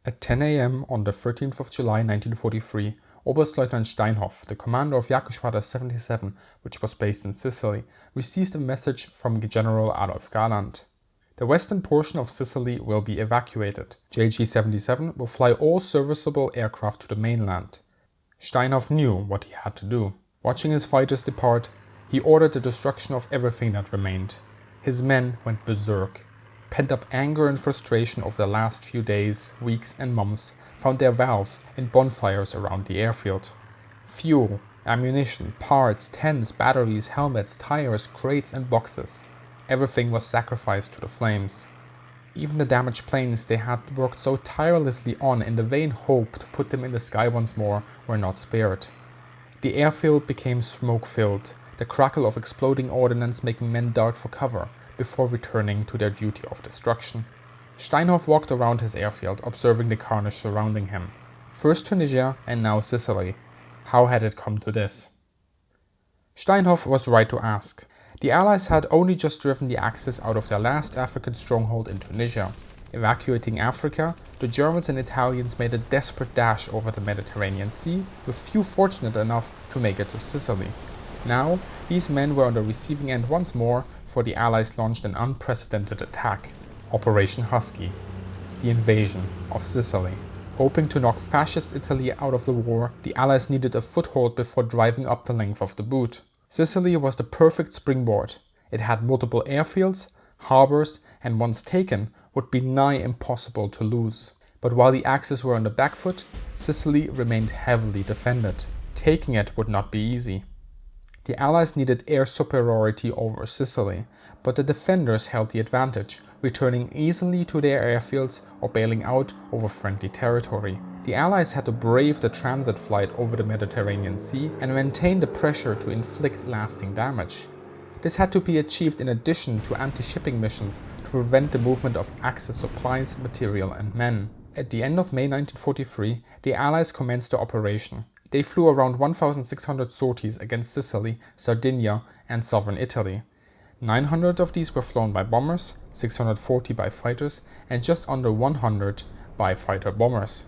At 10 a.m. on the 13th of July 1943, Oberstleutnant Steinhoff, the commander of Jagdgeschwader 77, which was based in Sicily, received a message from General Adolf Galland. The western portion of Sicily will be evacuated. JG-77 will fly all serviceable aircraft to the mainland. Steinhoff knew what he had to do. Watching his fighters depart, he ordered the destruction of everything that remained. His men went berserk. Pent-up anger and frustration over the last few days, weeks and months found their valve in bonfires around the airfield. Fuel, ammunition, parts, tents, batteries, helmets, tires, crates and boxes. Everything was sacrificed to the flames. Even the damaged planes they had worked so tirelessly on in the vain hope to put them in the sky once more were not spared. The airfield became smoke-filled, the crackle of exploding ordnance making men dart for cover before returning to their duty of destruction. Steinhoff walked around his airfield, observing the carnage surrounding him. First Tunisia and now Sicily. How had it come to this? Steinhoff was right to ask. The Allies had only just driven the Axis out of their last African stronghold in Tunisia. Evacuating Africa, the Germans and Italians made a desperate dash over the Mediterranean Sea, with few fortunate enough to make it to Sicily. Now, these men were on the receiving end once more, for the Allies launched an unprecedented attack, Operation Husky, the invasion of Sicily. Hoping to knock fascist Italy out of the war, the Allies needed a foothold before driving up the length of the boot. Sicily was the perfect springboard. It had multiple airfields, harbors, and once taken, would be nigh impossible to lose. But while the Axis were on the back foot, Sicily remained heavily defended. Taking it would not be easy. The Allies needed air superiority over Sicily, but the defenders held the advantage, returning easily to their airfields or bailing out over friendly territory. The Allies had to brave the transit flight over the Mediterranean Sea and maintain the pressure to inflict lasting damage. This had to be achieved in addition to anti-shipping missions to prevent the movement of Axis supplies, material and men. At the end of May 1943, the Allies commenced the operation. They flew around 1,600 sorties against Sicily, Sardinia and southern Italy. 900 of these were flown by bombers, 640 by fighters and just under 100 by fighter bombers.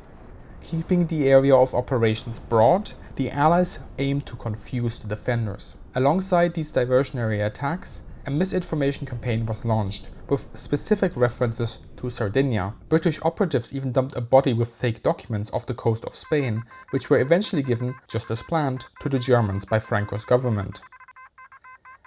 Keeping the area of operations broad, the Allies aimed to confuse the defenders. Alongside these diversionary attacks, a misinformation campaign was launched, with specific references to Sardinia. British operatives even dumped a body with fake documents off the coast of Spain, which were eventually given, just as planned, to the Germans by Franco's government.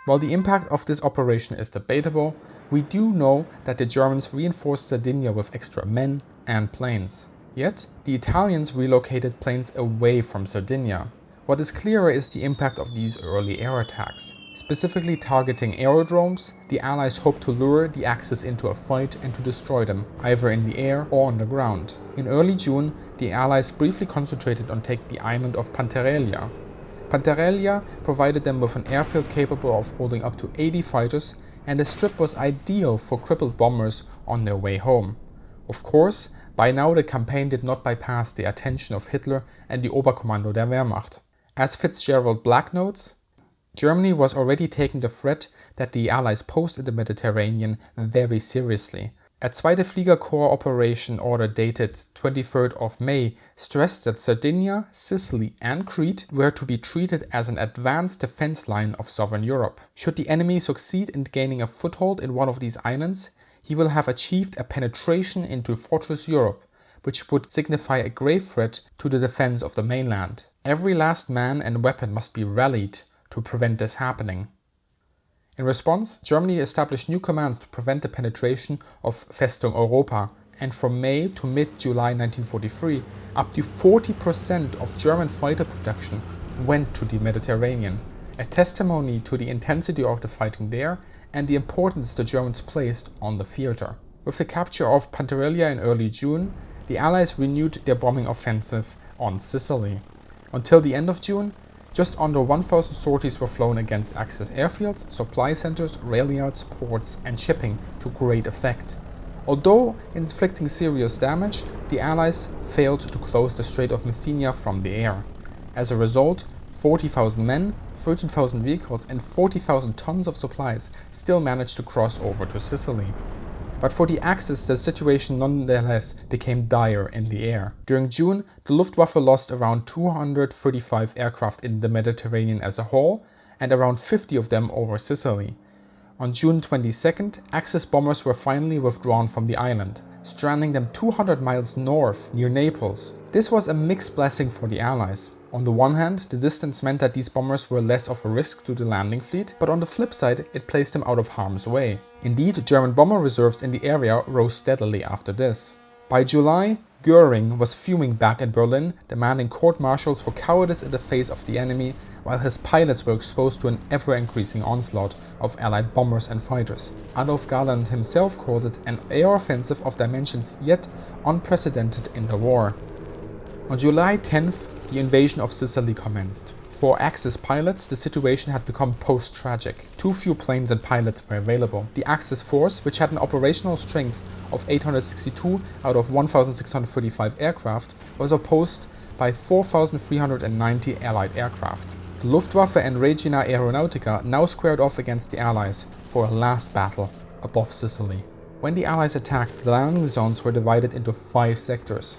While the impact of this operation is debatable, we do know that the Germans reinforced Sardinia with extra men and planes. Yet, the Italians relocated planes away from Sardinia. What is clearer is the impact of these early air attacks. Specifically targeting aerodromes, the Allies hoped to lure the Axis into a fight and to destroy them, either in the air or on the ground. In early June, the Allies briefly concentrated on taking the island of Pantarellia. Pantarellia provided them with an airfield capable of holding up to 80 fighters, and the strip was ideal for crippled bombers on their way home. Of course, by now the campaign did not bypass the attention of Hitler and the Oberkommando der Wehrmacht. As Fitzgerald-Black notes, Germany was already taking the threat that the Allies posed in the Mediterranean very seriously. A Zweite Fliegerkorps operation order dated 23rd of May stressed that Sardinia, Sicily and Crete were to be treated as an advanced defense line of southern Europe. Should the enemy succeed in gaining a foothold in one of these islands, he will have achieved a penetration into Fortress Europe, which would signify a grave threat to the defense of the mainland. Every last man and weapon must be rallied to prevent this happening. In response, Germany established new commands to prevent the penetration of Festung Europa, and from May to mid-July 1943, up to 40% of German fighter production went to the Mediterranean, a testimony to the intensity of the fighting there and the importance the Germans placed on the theater. With the capture of Pantarellia in early June, the Allies renewed their bombing offensive on Sicily. Until the end of June, just under 1,000 sorties were flown against Axis airfields, supply centers, rail yards, ports and shipping to great effect. Although inflicting serious damage, the Allies failed to close the Strait of Messina from the air. As a result, 40,000 men, 13,000 vehicles and 40,000 tons of supplies still managed to cross over to Sicily. But for the Axis, the situation nonetheless became dire in the air. During June, the Luftwaffe lost around 235 aircraft in the Mediterranean as a whole, and around 50 of them over Sicily. On June 22nd, Axis bombers were finally withdrawn from the island, stranding them 200 miles north near Naples. This was a mixed blessing for the Allies. On the one hand, the distance meant that these bombers were less of a risk to the landing fleet, but on the flip side, it placed them out of harm's way. Indeed, German bomber reserves in the area rose steadily after this. By July, Göring was fuming back in Berlin, demanding court-martials for cowardice in the face of the enemy, while his pilots were exposed to an ever-increasing onslaught of Allied bombers and fighters. Adolf Galland himself called it an air offensive of dimensions yet unprecedented in the war. On July 10th, the invasion of Sicily commenced. For Axis pilots, the situation had become post-tragic. Too few planes and pilots were available. The Axis force, which had an operational strength of 862 out of 1,635 aircraft, was opposed by 4,390 Allied aircraft. The Luftwaffe and Regia Aeronautica now squared off against the Allies for a last battle above Sicily. When the Allies attacked, the landing zones were divided into 5 sectors: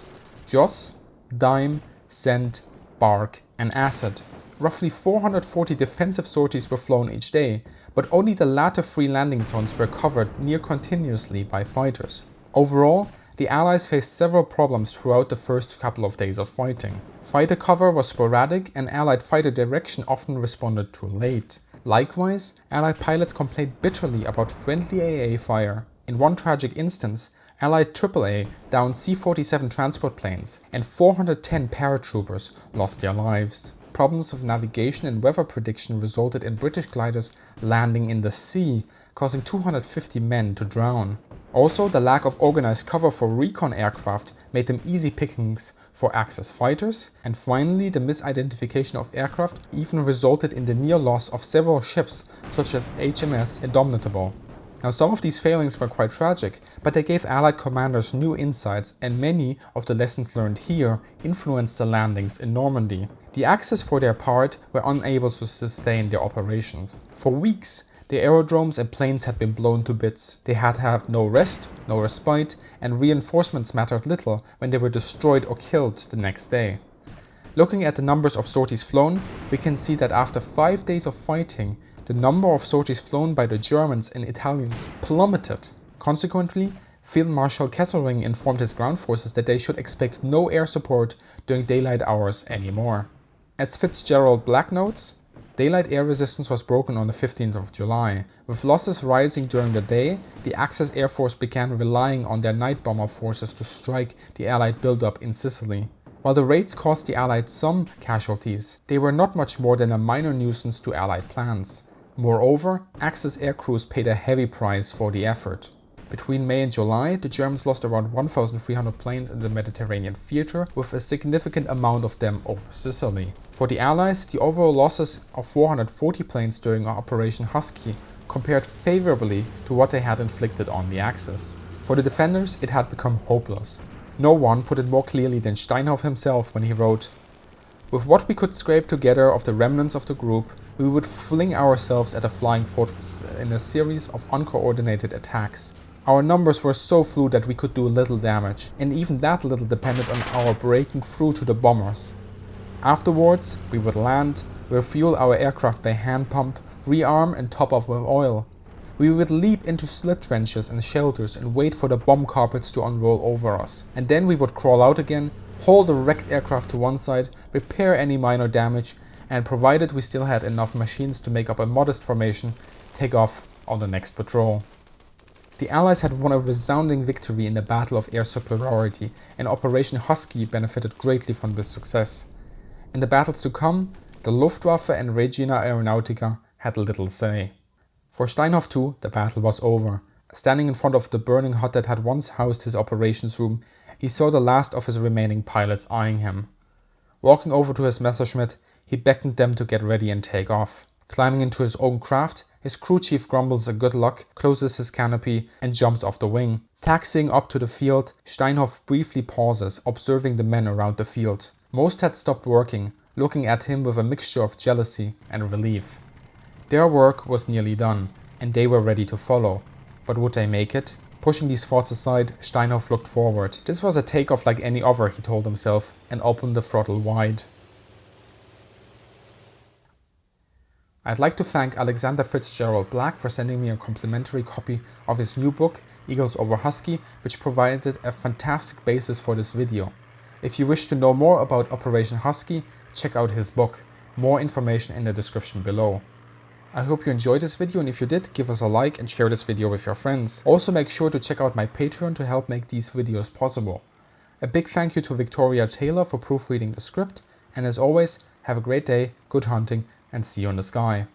Joss, Dime, Send, Bark, and Acid. Roughly 440 defensive sorties were flown each day, but only the latter 3 landing zones were covered near continuously by fighters. Overall, the Allies faced several problems throughout the first couple of days of fighting. Fighter cover was sporadic, and Allied fighter direction often responded too late. Likewise, Allied pilots complained bitterly about friendly AA fire. In one tragic instance, Allied AAA downed C-47 transport planes, and 410 paratroopers lost their lives. Problems of navigation and weather prediction resulted in British gliders landing in the sea, causing 250 men to drown. Also, the lack of organized cover for recon aircraft made them easy pickings for Axis fighters, and finally the misidentification of aircraft even resulted in the near loss of several ships such as HMS Indomitable. Now, some of these failings were quite tragic, but they gave Allied commanders new insights, and many of the lessons learned here influenced the landings in Normandy. The Axis, for their part, were unable to sustain their operations. For weeks, the aerodromes and planes had been blown to bits. They had had no rest, no respite, and reinforcements mattered little when they were destroyed or killed the next day. Looking at the numbers of sorties flown, we can see that after 5 days of fighting, the number of sorties flown by the Germans and Italians plummeted. Consequently, Field Marshal Kesselring informed his ground forces that they should expect no air support during daylight hours anymore. As Fitzgerald-Black notes, daylight air resistance was broken on the 15th of July. With losses rising during the day, the Axis Air Force began relying on their night bomber forces to strike the Allied buildup in Sicily. While the raids cost the Allies some casualties, they were not much more than a minor nuisance to Allied plans. Moreover, Axis air crews paid a heavy price for the effort. Between May and July, the Germans lost around 1,300 planes in the Mediterranean theater, with a significant amount of them over Sicily. For the Allies, the overall losses of 440 planes during Operation Husky compared favorably to what they had inflicted on the Axis. For the defenders, it had become hopeless. No one put it more clearly than Steinhoff himself when he wrote, "With what we could scrape together of the remnants of the group, we would fling ourselves at a flying fortress in a series of uncoordinated attacks. Our numbers were so few that we could do little damage, and even that little depended on our breaking through to the bombers. Afterwards, we would land, refuel our aircraft by hand pump, rearm and top up with oil. We would leap into slit trenches and shelters and wait for the bomb carpets to unroll over us. And then we would crawl out again, haul the wrecked aircraft to one side, repair any minor damage, and provided we still had enough machines to make up a modest formation, take off on the next patrol." The Allies had won a resounding victory in the Battle of Air Superiority, and Operation Husky benefited greatly from this success. In the battles to come, the Luftwaffe and Regia Aeronautica had little say. For Steinhoff too, the battle was over. Standing in front of the burning hut that had once housed his operations room, he saw the last of his remaining pilots eyeing him. Walking over to his Messerschmitt, he beckoned them to get ready and take off. Climbing into his own craft, his crew chief grumbles a good luck, closes his canopy, and jumps off the wing. Taxiing up to the field, Steinhoff briefly pauses, observing the men around the field. Most had stopped working, looking at him with a mixture of jealousy and relief. Their work was nearly done, and they were ready to follow. But would they make it? Pushing these thoughts aside, Steinhoff looked forward. This was a takeoff like any other, he told himself, and opened the throttle wide. I'd like to thank Alexander Fitzgerald-Black for sending me a complimentary copy of his new book, Eagles over Husky, which provided a fantastic basis for this video. If you wish to know more about Operation Husky, check out his book. More information in the description below. I hope you enjoyed this video, and if you did, give us a like and share this video with your friends. Also make sure to check out my Patreon to help make these videos possible. A big thank you to Victoria Taylor for proofreading the script, and as always, have a great day, good hunting, and see you in the sky.